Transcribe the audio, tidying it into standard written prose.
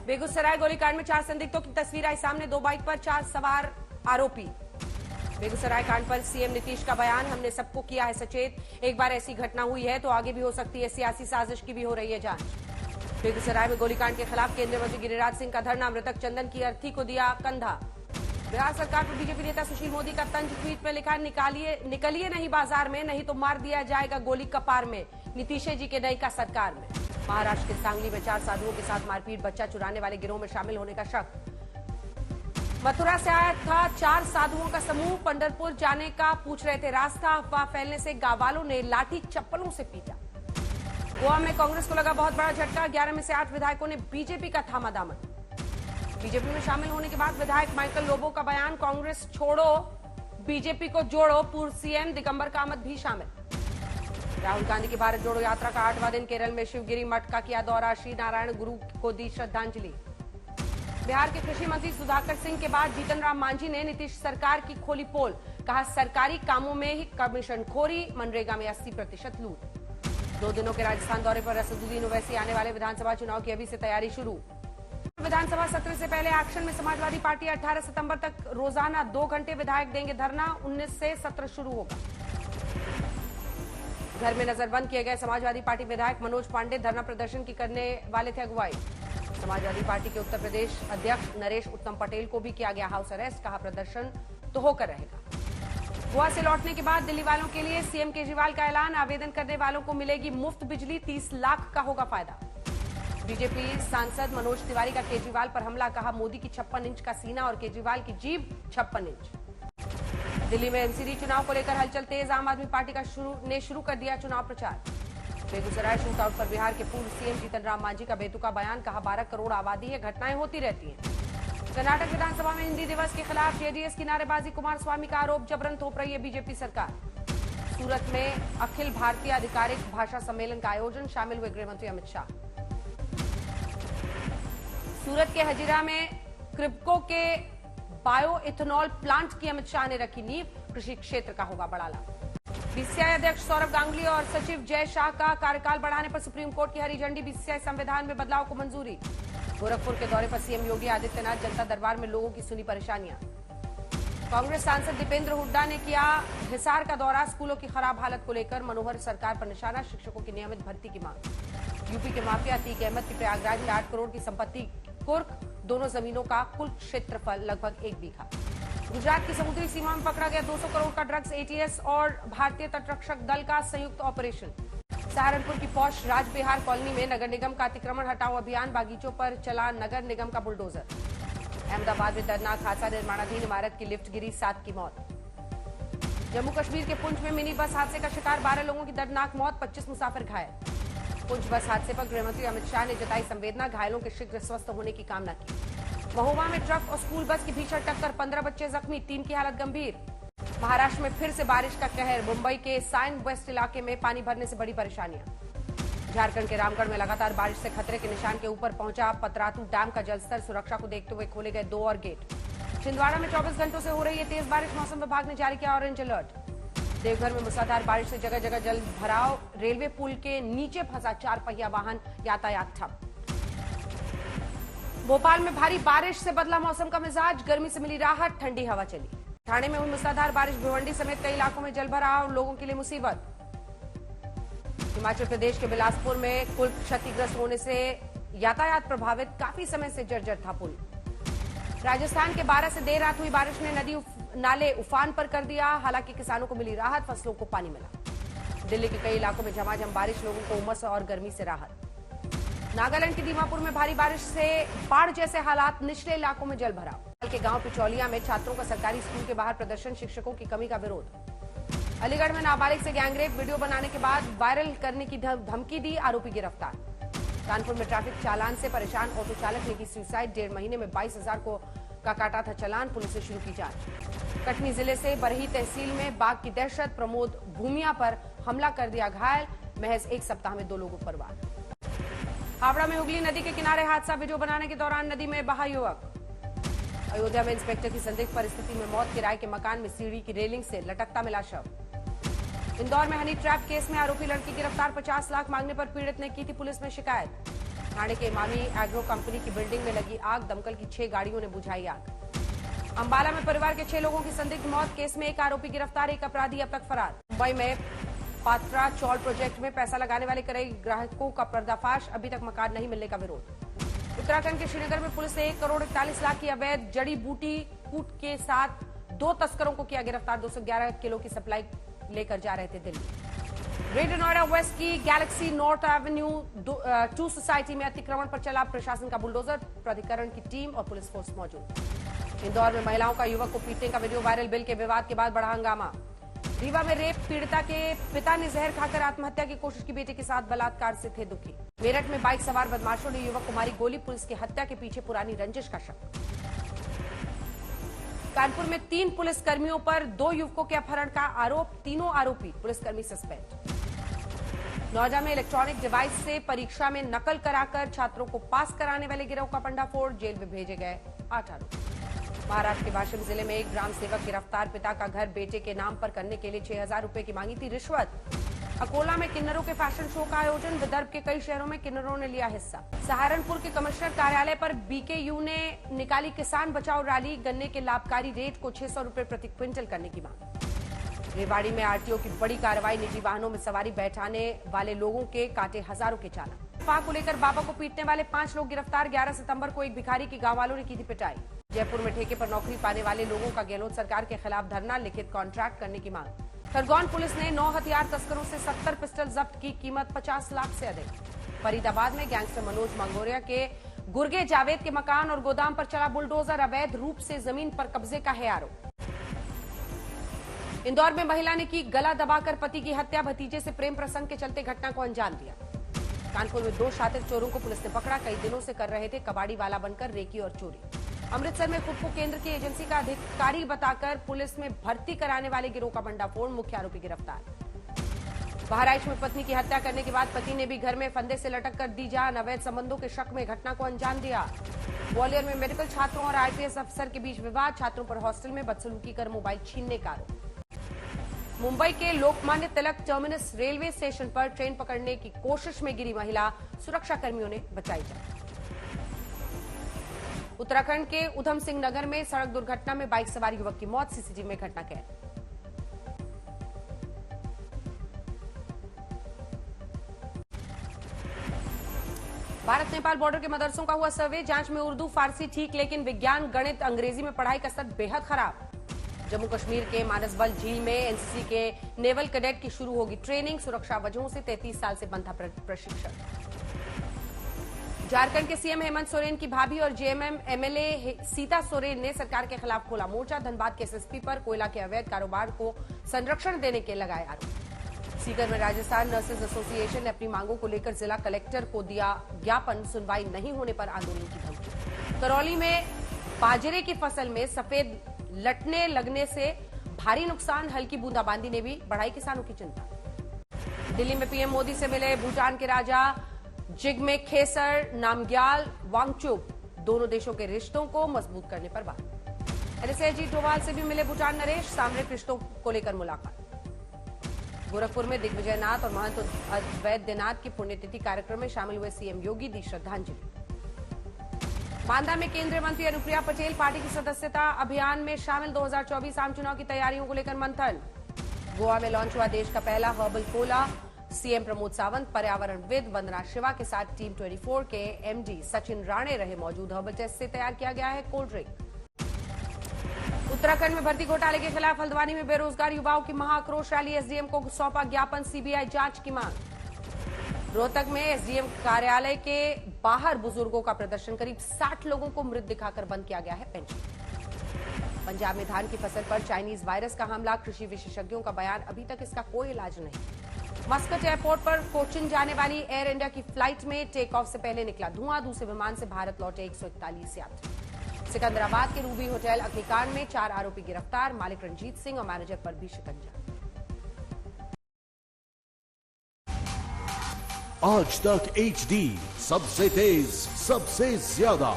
बेगूसराय गोलीकांड में 4 संदिग्धों की तस्वीर आई सामने। 2 बाइक पर 4 सवार आरोपी। बेगूसराय कांड पर सीएम नीतीश का बयान, हमने सबको किया है सचेत। एक बार ऐसी घटना हुई है तो आगे भी हो सकती है, सियासी साजिश की भी हो रही है जांच। बेगूसराय में गोलीकांड के खिलाफ केंद्रीय मंत्री गिरिराज सिंह का धरना, मृतक चंदन की अर्थी को दिया कंधा। बिहार सरकार पर बीजेपी नेता सुशील मोदी का तंज, ट्वीट में लिखा, निकलिए नहीं बाजार में, नहीं तो मार दिया जाएगा गोली कपार में, नीतीश जी के नई का सरकार में। महाराष्ट्र के सांगली में 4 साधुओं के साथ मारपीट, बच्चा चुराने वाले गिरोह में शामिल होने का शक। मथुरा से आया था 4 साधुओं का समूह, पंढरपुर जाने का पूछ रहे थे रास्ता। अफवाह फैलने से गांव वालों ने लाठी चप्पलों से पीटा। गोवा में कांग्रेस को लगा बहुत बड़ा झटका, 11 में से 8 विधायकों ने बीजेपी का थामा दामन। बीजेपी में शामिल होने के बाद विधायक माइकल लोबो का बयान, कांग्रेस छोड़ो बीजेपी को जोड़ो। पूर्व सीएम दिगंबर कामत भी शामिल। राहुल गांधी की भारत जोड़ो यात्रा का 8वां दिन, केरल में शिवगिरी मठ का किया दौरा, श्री नारायण गुरु को दी श्रद्धांजलि। बिहार के कृषि मंत्री सुधाकर सिंह के बाद जीतन राम मांझी ने नीतीश सरकार की खोली पोल, कहा सरकारी कामों में ही कमीशनखोरी, मनरेगा में 80% लूट। 2 दिनों के राजस्थान दौरे पर असदुद्दीन ओवैसी, आने वाले विधानसभा चुनाव की अभी से तैयारी शुरू। विधानसभा सत्र से पहले एक्शन में समाजवादी पार्टी, 18 सितंबर तक रोजाना 2 घंटे विधायक देंगे धरना, 19 से सत्र शुरू होगा। घर में नजरबंद किए गए समाजवादी पार्टी विधायक मनोज पांडे धरना प्रदर्शन की करने वाले थे अगुवाई। समाजवादी पार्टी के उत्तर प्रदेश अध्यक्ष नरेश उत्तम पटेल को भी किया गया हाउस अरेस्ट, कहा प्रदर्शन तो होकर रहेगा। गोवा से लौटने के बाद दिल्ली वालों के लिए सीएम केजरीवाल का ऐलान, आवेदन करने वालों को मिलेगी मुफ्त बिजली, 30 लाख का होगा फायदा। बीजेपी सांसद मनोज तिवारी का केजरीवाल पर हमला, कहा मोदी की 56 इंच का सीना और केजरीवाल की जीभ 56 इंच। दिल्ली में एमसीडी चुनाव को लेकर हलचल तेज, आम आदमी पार्टी का शुरू कर दिया चुनाव प्रचार। बेगूसराय शूटआउट पर बिहार के पूर्व सीएम जीतन राम मांझी का बेतुका बयान, कहा 12 करोड़ आबादी है, घटनाएं होती रहती हैं। कर्नाटक विधानसभा में हिंदी दिवस के खिलाफ जेडीएस की नारेबाजी, कुमारस्वामी का आरोप, जबरन थोप रही है बीजेपी सरकार। सूरत में अखिल भारतीय आधिकारिक भाषा सम्मेलन का आयोजन, शामिल हुए गृह मंत्री अमित शाह। सूरत के हजीरा में क्रिप्को के बायो इथेनॉल प्लांट की अमित शाह ने रखी नींव, कृषि क्षेत्र का होगा बड़ा लाभ। बीसीसीआई अध्यक्ष सौरभ गांगुली और सचिव जय शाह का कार्यकाल बढ़ाने पर सुप्रीम कोर्ट की हरी झंडी, बीसीसीआई संविधान में बदलाव को मंजूरी। गोरखपुर के दौरे पर सीएम योगी आदित्यनाथ, जनता दरबार में लोगों की सुनी परेशानियां। कांग्रेस सांसद दीपेंद्र हुड्डा ने किया हिसार का दौरा, स्कूलों की खराब हालत को लेकर मनोहर सरकार पर निशाना, शिक्षकों की नियमित भर्ती की मांग। यूपी के माफिया अतीक अहमद की प्रयागराज में 8 करोड़ की संपत्ति कुर्क, दोनों जमीनों का कुल क्षेत्रफल लगभग 1 बीघा। गुजरात की समुद्री सीमा में पकड़ा गया 200 करोड़ का ड्रग्स, एटीएस और भारतीय तटरक्षक दल का संयुक्त ऑपरेशन। सहारनपुर की पौष राज बिहार कॉलोनी में नगर निगम का अतिक्रमण हटाओ अभियान, बागीचों पर चला नगर निगम का बुलडोजर। अहमदाबाद में दर्दनाक हादसा, निर्माणाधीन इमारत की लिफ्ट गिरी, 7 की मौत। जम्मू कश्मीर के पुंछ में मिनी बस हादसे का शिकार, 12 लोगों की दर्दनाक मौत, 25 मुसाफिर घायल। पुंछ बस हादसे पर गृहमंत्री अमित शाह ने जताई संवेदना, घायलों के शीघ्र स्वस्थ होने की कामना की। महोबा में ट्रक और स्कूल बस की भीषण टक्कर, 15 बच्चे जख्मी, 3 की हालत गंभीर। महाराष्ट्र में फिर से बारिश का कहर, मुंबई के साइन वेस्ट इलाके में पानी भरने से बड़ी परेशानियां। झारखंड के रामगढ़ में लगातार बारिश से खतरे के निशान के ऊपर पहुंचा पतरातू डैम का जलस्तर, सुरक्षा को देखते हुए खोले गए 2 और गेट। छिंदवाड़ा में 24 घंटों से हो रही है तेज बारिश, मौसम विभाग ने जारी किया ऑरेंज अलर्ट। देवघर में मूसलाधार बारिश से जगह जगह जल भराव, रेलवे पुल के नीचे फंसा 4 पहिया वाहन, यातायात ठप। भोपाल में भारी बारिश से बदला मौसम का मिजाज, गर्मी से मिली राहत, ठंडी हवा चली। ठाणे में हुई मूसलाधार बारिश, भिवंडी समेत कई इलाकों में जल भराव, लोगों के लिए मुसीबत। हिमाचल प्रदेश के बिलासपुर में पुल क्षतिग्रस्त होने से यातायात प्रभावित, काफी समय से जर्जर था पुल। राजस्थान के 12 से देर रात हुई बारिश ने नदी नाले उफान पर कर दिया, हालांकि किसानों को मिली राहत, फसलों को पानी मिला। दिल्ली के कई इलाकों में झमाझम बारिश, लोगों को उमस और गर्मी से राहत। नागालैंड के दीमापुर में भारी बारिश से बाढ़ जैसे हालात, निचले इलाकों में जल भराव। के गांव पिचौलिया में छात्रों का सरकारी स्कूल के बाहर प्रदर्शन, शिक्षकों की कमी का विरोध। अलीगढ़ में नाबालिग से गैंगरेप, वीडियो बनाने के बाद वायरल करने की धमकी दी, आरोपी गिरफ्तार। कानपुर में ट्रैफिक चालान से परेशान ऑटो चालक ने की सुसाइड, 1.5 महीने में 22,000 का काटा था चालान, पुलिस ने शुरू की जांच। कटनी जिले से बरही तहसील में बाघ की दहशत, प्रमोद भूमिया पर हमला कर दिया घायल, महज 1 सप्ताह में 2 लोगों पर वार। हावड़ा में हुगली नदी के किनारे हादसा, वीडियो बनाने के दौरान नदी में बहा युवक। अयोध्या में इंस्पेक्टर की संदिग्ध परिस्थिति में मौत, किराए के मकान में सीढ़ी की रेलिंग से लटकता मिला शव। इंदौर में हनी ट्रैप केस में आरोपी लड़की गिरफ्तार, 50 लाख मांगने पर पीड़ित ने की थी पुलिस में शिकायत। ठाणे के इमामी एग्रो कंपनी की बिल्डिंग में लगी आग, दमकल की 6 गाड़ियों ने बुझाई आग। अंबाला में परिवार के 6 लोगों की संदिग्ध मौत, केस में एक आरोपी गिरफ्तार, एक अपराधी अब तक फरार। मुंबई में पात्रा चौल प्रोजेक्ट में पैसा लगाने वाले कई ग्राहकों का पर्दाफाश, अभी तक मकान नहीं मिलने का विरोध। उत्तराखंड के श्रीनगर में पुलिस ने 1 करोड़ 41 लाख की अवैध जड़ी बूटी कूट के साथ 2 तस्करों को किया गिरफ्तार, 211 किलो की सप्लाई लेकर जा रहे थे दिल्ली। ग्रेटर नोएडा वेस्ट की गैलेक्सी नॉर्थ एवेन्यू 2 सोसाइटी में अतिक्रमण पर चला प्रशासन का बुलडोजर, प्राधिकरण की टीम और पुलिस फोर्स मौजूद। इंदौर में महिलाओं का युवक को पीटने का वीडियो वायरल, बिल के विवाद के बाद बढ़ा हंगामा। रीवा में रेप पीड़िता के पिता ने जहर खाकर आत्महत्या की कोशिश की, बेटे के साथ बलात्कार से थे दुखी। मेरठ में बाइक सवार बदमाशों ने युवक को मारी गोली, पुलिस की हत्या के पीछे पुरानी रंजिश का शक। कानपुर में 3 पुलिसकर्मियों पर 2 युवकों के अपहरण का आरोप, तीनों आरोपी पुलिसकर्मी सस्पेंड। नौजा में इलेक्ट्रॉनिक डिवाइस से परीक्षा में नकल कराकर छात्रों को पास कराने वाले गिरोह का पंडाफोड़, जेल में भेजे गए 8 आरोपी। महाराष्ट्र के वाशिम जिले में एक ग्राम सेवक गिरफ्तार, पिता का घर बेटे के नाम पर करने के लिए 6000 रुपए की मांगी थी रिश्वत। अकोला में किन्नरों के फैशन शो का आयोजन, विदर्भ के कई शहरों में किन्नरों ने लिया हिस्सा। सहारनपुर के कमिश्नर कार्यालय पर बीकेयू ने निकाली किसान बचाओ रैली, गन्ने के लाभकारी रेट को 600 रुपए प्रति क्विंटल करने की मांग। रेवाड़ी में आरटीओ की बड़ी कार्रवाई, निजी वाहनों में सवारी बैठाने वाले लोगों के काटे हजारों के चालान। फाक को लेकर बाबा को पीटने वाले 5 लोग गिरफ्तार, 11 सितंबर को एक भिखारी की गांव वालों ने की थी पिटाई। जयपुर में ठेके पर नौकरी पाने वाले लोगों का गहलोत सरकार के खिलाफ धरना, लिखित कॉन्ट्रैक्ट करने की मांग। खरगोन पुलिस ने 9 हथियार तस्करों से 70 पिस्टल जब्त की, कीमत 50 लाख से अधिक। फरीदाबाद में गैंगस्टर मनोज मंगोरिया के गुर्गे जावेद के मकान और गोदाम पर चला बुलडोजर, अवैध रूप से जमीन पर कब्जे का है आरोप। इंदौर में महिला ने की गला दबाकर पति की हत्या, भतीजे से प्रेम प्रसंग के चलते घटना को अंजाम दिया। कानपुर में 2 शातिर चोरों को पुलिस ने पकड़ा, कई दिनों से कर रहे थे कबाड़ी वाला बनकर रेकी और चोरी। अमृतसर में खुद को केंद्र की एजेंसी का अधिकारी बताकर पुलिस में भर्ती कराने वाले गिरोह का भंडाफोड़, मुख्य आरोपी गिरफ्तार। बहराइच में पत्नी की हत्या करने के बाद पति ने भी घर में फंदे से लटक कर दी जान, अवैध संबंधों के शक में घटना को अंजाम दिया। ग्वालियर में मेडिकल छात्रों और आईपीएस अफसर के बीच विवाद, छात्रों पर हॉस्टल में बदसलूकी कर मोबाइल छीनने का आरोप। मुंबई के Lokmanya Tilak terminus railway station पर ट्रेन पकड़ने की कोशिश में गिरी महिला, सुरक्षा कर्मियों ने बचाई जान। उत्तराखंड के उधम सिंह नगर में सड़क दुर्घटना में बाइक सवार युवक की मौत, सीसीटीवी में घटना कैद। भारत नेपाल बॉर्डर के मदरसों का हुआ सर्वे, जांच में उर्दू फारसी ठीक, लेकिन विज्ञान गणित अंग्रेजी में पढ़ाई का स्तर बेहद खराब। जम्मू कश्मीर के मानसबल झील में एनसीसी के नेवल कैडेट की शुरू होगी ट्रेनिंग, सुरक्षा वजहों से 33 साल से बंद था प्रशिक्षण। झारखंड के सीएम हेमंत सोरेन की भाभी और जेएमएम एमएलए सीता सोरेन ने सरकार के खिलाफ खोला मोर्चा, धनबाद के एसएसपी पर कोयला के अवैध कारोबार को संरक्षण देने के लगाए आरोप। सीकर में राजस्थान नर्सेज एसोसिएशन ने अपनी मांगों को लेकर जिला कलेक्टर को दिया ज्ञापन, सुनवाई नहीं होने पर आंदोलन की धमकी। करौली में बाजरे की फसल में सफेद लटने लगने से भारी नुकसान, हल्की बूंदाबांदी ने भी बढ़ाई किसानों की चिंता। दिल्ली में पीएम मोदी से मिले भूटान के राजा जिग्मे खेसर नामग्याल वांगचुक, दोनों देशों के रिश्तों को मजबूत करने पर बात। एनएसए अजीत डोभाल से भी मिले भूटान नरेश, सामरिक रिश्तों को लेकर मुलाकात। गोरखपुर में दिग्विजयनाथ और महंत वैद्यनाथ की पुण्यतिथि कार्यक्रम में शामिल हुए सीएम योगी, दी श्रद्धांजलि। बांदा में केंद्रीय मंत्री अनुप्रिया पटेल पार्टी की सदस्यता अभियान में शामिल, 2024 आम चुनाव की तैयारियों को लेकर मंथन। गोवा में लॉन्च हुआ देश का पहला herbal cola, CM Pramod Sawant, पर्यावरणविद वंदना शिवा के साथ टीम 24 के एमडी सचिन राणे रहे मौजूद। हर्बल टेस्ट से तैयार किया गया है कोल्ड ड्रिंक। उत्तराखंड में भर्ती घोटाले के खिलाफ हल्द्वानी में बेरोजगार युवाओं की महाआक्रोश रैली, एसडीएम को सौंपा ज्ञापन, सीबीआई जांच की मांग। रोहतक में एसडीएम कार्यालय के बाहर बुजुर्गों का प्रदर्शन, करीब 60 लोगों को मृत दिखाकर बंद किया गया है पेंशन। पंजाब में धान की फसल पर चाइनीज वायरस का हमला, कृषि विशेषज्ञों का बयान, अभी तक इसका कोई इलाज नहीं। मस्कट एयरपोर्ट पर कोचिन जाने वाली एयर इंडिया की फ्लाइट में टेक ऑफ से पहले निकला धुआं, दूसरे विमान से भारत लौटे 141 यात्री। सिकंदराबाद के रूबी होटल अग्निकांड में 4 आरोपी गिरफ्तार, मालिक रंजीत सिंह और मैनेजर पर भी शिकंजा। आज तक HD, सबसे तेज सबसे ज्यादा।